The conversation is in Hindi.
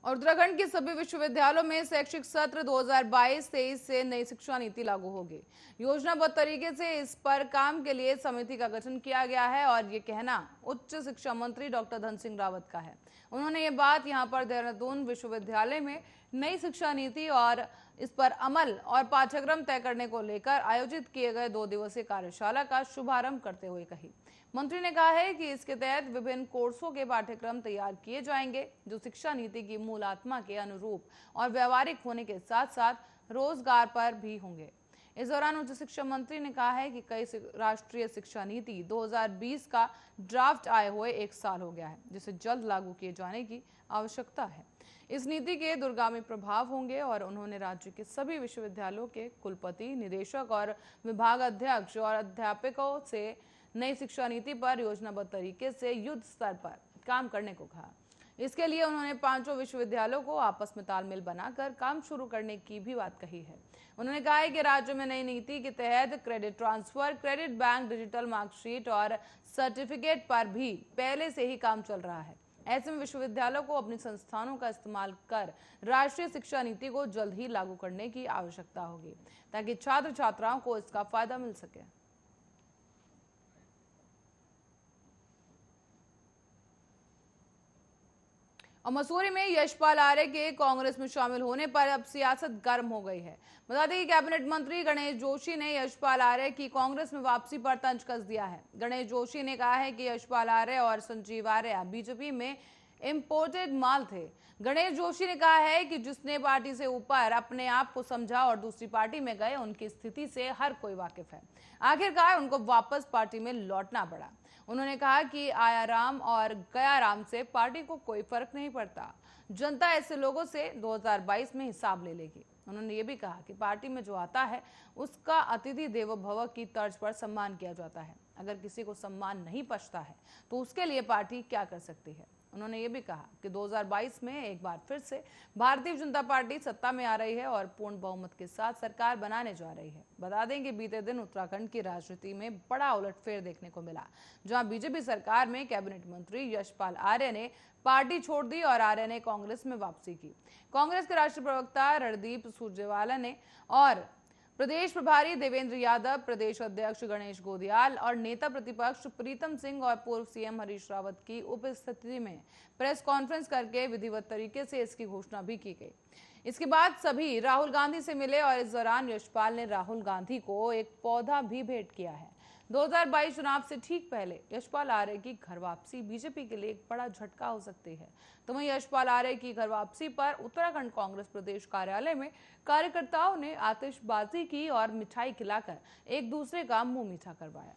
और उत्तराखंड के सभी विश्वविद्यालयों में शैक्षिक सत्र 2022-23 से नई शिक्षा नीति लागू होगी। योजनाबद्ध तरीके से इस पर काम के लिए समिति का गठन किया गया है और ये कहना उच्च शिक्षा मंत्री डॉक्टर धन सिंह रावत का है। उन्होंने ये बात यहां पर देहरादून विश्वविद्यालय में नई शिक्षा नीति और इस पर अमल और पाठ्यक्रम तय करने को लेकर आयोजित किए गए 2 दिवसीय कार्यशाला का शुभारंभ करते हुए कही। मंत्री ने कहा है कि इसके तहत विभिन्न कोर्सों के पाठ्यक्रम तैयार किए जाएंगे जो शिक्षा नीति की मूल आत्मा के अनुरूप और व्यवहारिक होने के साथ साथ रोजगार पर भी होंगे। इस दौरान उच्च शिक्षा मंत्री ने कहा है कि कई राष्ट्रीय शिक्षा नीति 2020 का ड्राफ्ट आए हुए 1 साल हो गया है, जिसे जल्द लागू किए जाने की आवश्यकता है। इस नीति के दूरगामी प्रभाव होंगे और उन्होंने राज्य के सभी विश्वविद्यालयों के कुलपति, निदेशक और विभाग अध्यक्ष और अध्यापकों से नई शिक्षा नीति पर योजनाबद्ध तरीके से युद्ध स्तर पर काम करने को कहा। इसके लिए उन्होंने 5 विश्वविद्यालयों को आपस में तालमेल बनाकर काम शुरू करने की भी बात कही है। उन्होंने कहा है कि राज्य में नई नीति के तहत credit transfer, credit bank, digital marksheet और सर्टिफिकेट पर भी पहले से ही काम चल रहा है। ऐसे में विश्वविद्यालयों को अपने संस्थानों का इस्तेमाल कर राष्ट्रीय शिक्षा नीति को जल्द ही लागू करने की आवश्यकता होगी ताकि छात्र छात्राओं को इसका फायदा मिल सके। और मसूरी में यशपाल आर्य के कांग्रेस में शामिल होने पर अब सियासत गर्म हो गई है। बता दें कि कैबिनेट मंत्री गणेश जोशी ने यशपाल आर्य की कांग्रेस में वापसी पर तंज कस दिया है। गणेश जोशी ने कहा है कि यशपाल आर्य और संजीव आर्य बीजेपी में इंपोर्टेड माल थे। गणेश जोशी ने कहा है कि जिसने पार्टी से ऊपर अपने आप को समझा और दूसरी पार्टी में गए, उनकी स्थिति से हर कोई वाकिफ है। आखिरकार उनको वापस पार्टी में लौटना पड़ा। उन्होंने कहा कि आया राम और गया राम से पार्टी को कोई फर्क नहीं पड़ता। जनता ऐसे लोगों से 2022 में हिसाब ले लेगी। उन्होंने ये भी कहा कि पार्टी में जो आता है उसका अतिथि देवो भव की तर्ज पर सम्मान किया जाता है। अगर किसी को सम्मान नहीं पचता है तो उसके लिए पार्टी क्या कर सकती है। उन्होंने ये भी कहा कि 2022 में एक बार फिर से भारतीय जनता पार्टी सत्ता में आ रही है और पूर्ण बहुमत के साथ सरकार बनाने जा रही है। बता दें कि बीते दिन उत्तराखंड की राजनीति में बड़ा उलटफेर देखने को मिला, जहां बीजेपी सरकार में कैबिनेट मंत्री यशपाल आर्य ने पार्टी छोड़ दी और आर्य ने कांग्रेस में वापसी की। कांग्रेस के राष्ट्रीय प्रवक्ता रणदीप सुरजेवाला ने और प्रदेश प्रभारी देवेंद्र यादव, प्रदेश अध्यक्ष गणेश गोदियाल और नेता प्रतिपक्ष प्रीतम सिंह और पूर्व सीएम हरीश रावत की उपस्थिति में प्रेस कॉन्फ्रेंस करके विधिवत तरीके से इसकी घोषणा भी की गई। इसके बाद सभी राहुल गांधी से मिले और इस दौरान यशपाल ने राहुल गांधी को एक पौधा भी भेंट किया है। 2022 चुनाव से ठीक पहले यशपाल आर्य की घर वापसी बीजेपी के लिए एक बड़ा झटका हो सकती है। तो वहीं यशपाल आर्य की घर वापसी पर उत्तराखंड कांग्रेस प्रदेश कार्यालय में कार्यकर्ताओं ने आतिशबाजी की और मिठाई खिलाकर एक दूसरे का मुंह मीठा करवाया।